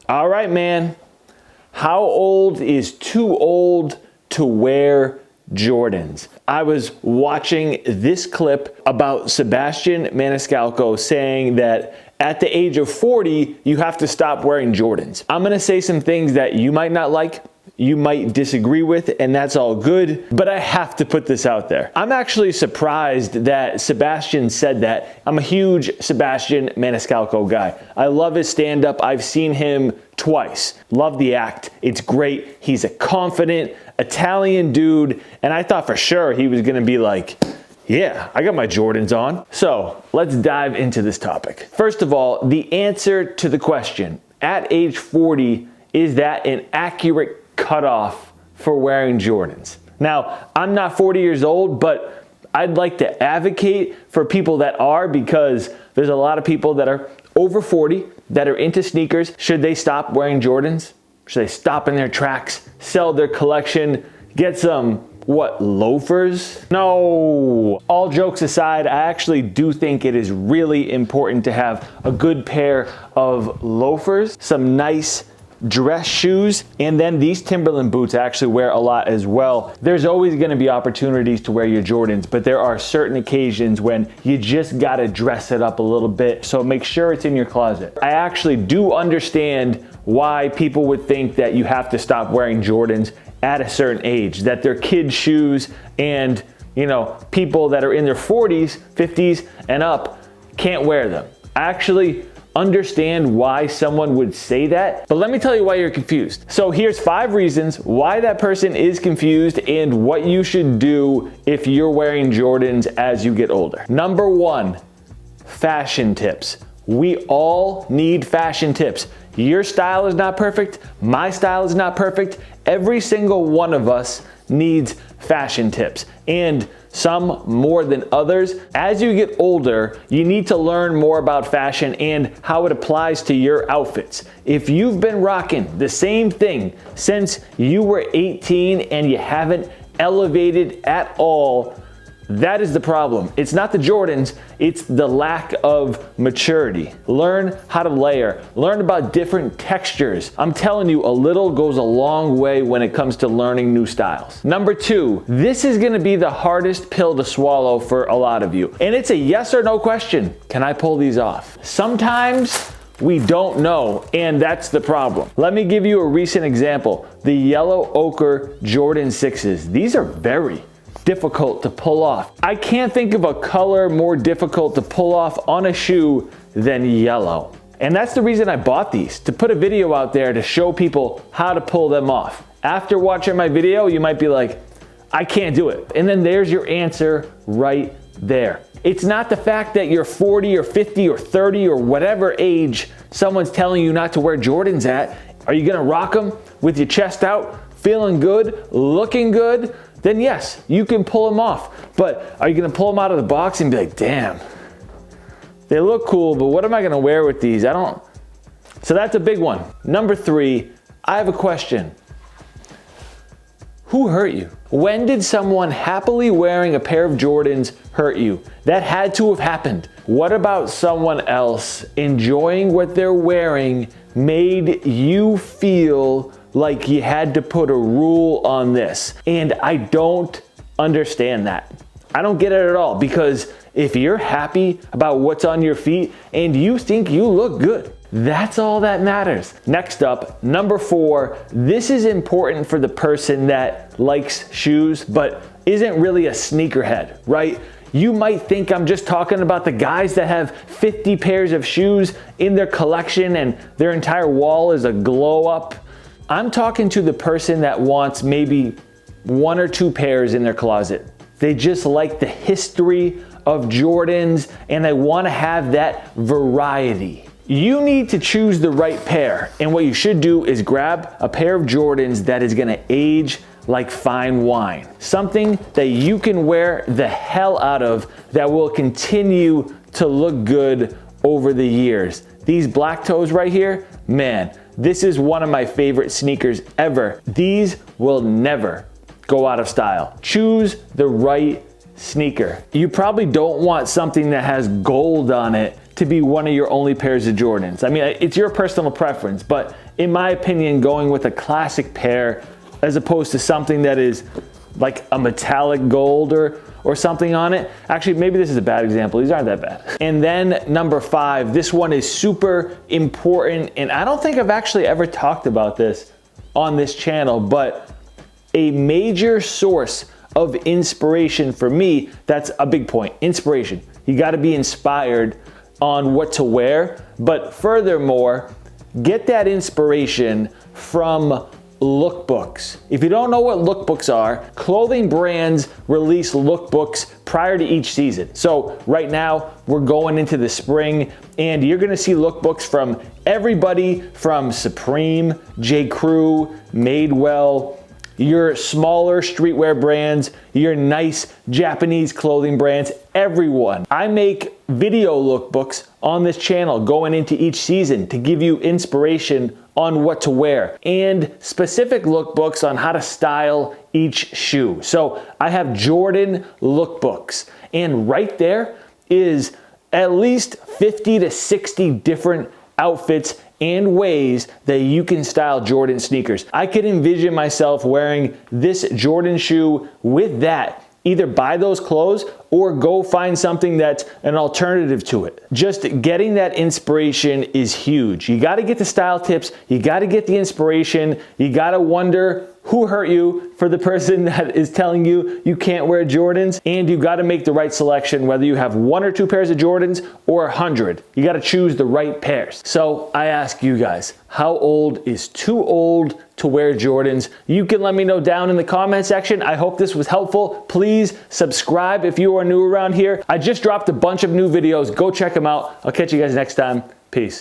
All right, man. How old is too old to wear Jordans? I was watching this clip about Sebastian Maniscalco saying that at the age of 40, you have to stop wearing Jordans. I'm gonna say some things that you might not like, you might disagree with, and that's all good, but I have to put this out there. I'm actually surprised that Sebastian said that. I'm a huge Sebastian Maniscalco guy. I love his stand-up. I've seen him twice. Love the act. It's great. He's a confident Italian dude, and I thought for sure he was gonna be like, yeah, I got my Jordans on. So let's dive into this topic. First of all, the answer to the question, at age 40, is that an accurate cutoff for wearing Jordans? Now, I'm not 40 years old, but I'd like to advocate for people that are, because there's a lot of people that are over 40 that are into sneakers. Should they stop wearing Jordans? Should they stop in their tracks, sell their collection, get some, what, loafers? No. All jokes aside, I actually do think it is really important to have a good pair of loafers, some nice dress shoes, and then these Timberland boots I actually wear a lot as well. There's always going to be opportunities to wear your Jordans, but there are certain occasions when you just got to dress it up a little bit, so make sure it's in your closet. I actually do understand why people would think that you have to stop wearing Jordans at a certain age, that they're kids' shoes, and people that are in their 40s, 50s and up can't wear them. I actually understand why someone would say that, but let me tell you why you're confused. So here's 5 reasons why that person is confused and what you should do if you're wearing Jordans as you get older. Number 1, fashion tips. We all need fashion tips. Your style is not perfect. My style is not perfect. Every single one of us needs fashion tips, and some more than others. As you get older, you need to learn more about fashion and how it applies to your outfits. If you've been rocking the same thing since you were 18 and you haven't elevated at all, that is the problem. It's not the Jordans, it's the lack of maturity. Learn how to layer, learn about different textures. I'm telling you, a little goes a long way when it comes to learning new styles. Number 2, this is gonna be the hardest pill to swallow for a lot of you. And it's a yes or no question. Can I pull these off? Sometimes we don't know, and that's the problem. Let me give you a recent example. The yellow ochre Jordan 6s. These are very difficult to pull off. I can't think of a color more difficult to pull off on a shoe than yellow. And that's the reason I bought these, to put a video out there to show people how to pull them off. After watching my video, you might be like, I can't do it. And then there's your answer right there. It's not the fact that you're 40 or 50 or 30 or whatever age someone's telling you not to wear Jordans at. Are you gonna rock them with your chest out, feeling good, looking good? Then yes, you can pull them off. But are you gonna pull them out of the box and be like, damn, they look cool, but what am I gonna wear with these? So that's a big one. Number 3, I have a question. Who hurt you? When did someone happily wearing a pair of Jordans hurt you? That had to have happened. What about someone else enjoying what they're wearing made you feel like you had to put a rule on this? And I don't understand that. I don't get it at all, because if you're happy about what's on your feet and you think you look good, that's all that matters. Next up, number 4, this is important for the person that likes shoes but isn't really a sneakerhead, right? You might think I'm just talking about the guys that have 50 pairs of shoes in their collection and their entire wall is a glow up. I'm talking to the person that wants maybe 1 or 2 pairs in their closet. They just like the history of Jordans and they want to have that variety. You need to choose the right pair, and what you should do is grab a pair of Jordans that is going to age like fine wine. Something that you can wear the hell out of that will continue to look good over the years. These black toes right here, man, this is one of my favorite sneakers ever. These will never go out of style. Choose the right sneaker. You probably don't want something that has gold on it to be one of your only pairs of Jordans. I mean, it's your personal preference, but in my opinion, going with a classic pair as opposed to something that is like a metallic gold or something on it. Actually, maybe this is a bad example. These aren't that bad. And then number 5, this one is super important, and I don't think I've actually ever talked about this on this channel, but a major source of inspiration for me, that's a big point, inspiration. You gotta be inspired on what to wear, but furthermore, get that inspiration from lookbooks. If you don't know what lookbooks are, clothing brands release lookbooks prior to each season. So right now we're going into the spring and you're gonna see lookbooks from everybody from Supreme, J. Crew, Madewell, your smaller streetwear brands, your nice Japanese clothing brands, everyone. I make video lookbooks on this channel going into each season to give you inspiration on what to wear and specific lookbooks on how to style each shoe. So I have Jordan lookbooks, and right there is at least 50 to 60 different outfits and ways that you can style Jordan sneakers. I could envision myself wearing this Jordan shoe with that. Either buy those clothes or go find something that's an alternative to it. Just getting that inspiration is huge. You gotta get the style tips, you gotta get the inspiration, you gotta wonder who hurt you for the person that is telling you you can't wear Jordans, and you gotta make the right selection, whether you have 1 or 2 pairs of Jordans or 100. You gotta choose the right pairs. So I ask you guys, how old is too old to wear Jordans? You can let me know down in the comment section. I hope this was helpful. Please subscribe if you are new around here. I just dropped a bunch of new videos. Go check them out. I'll catch you guys next time. Peace.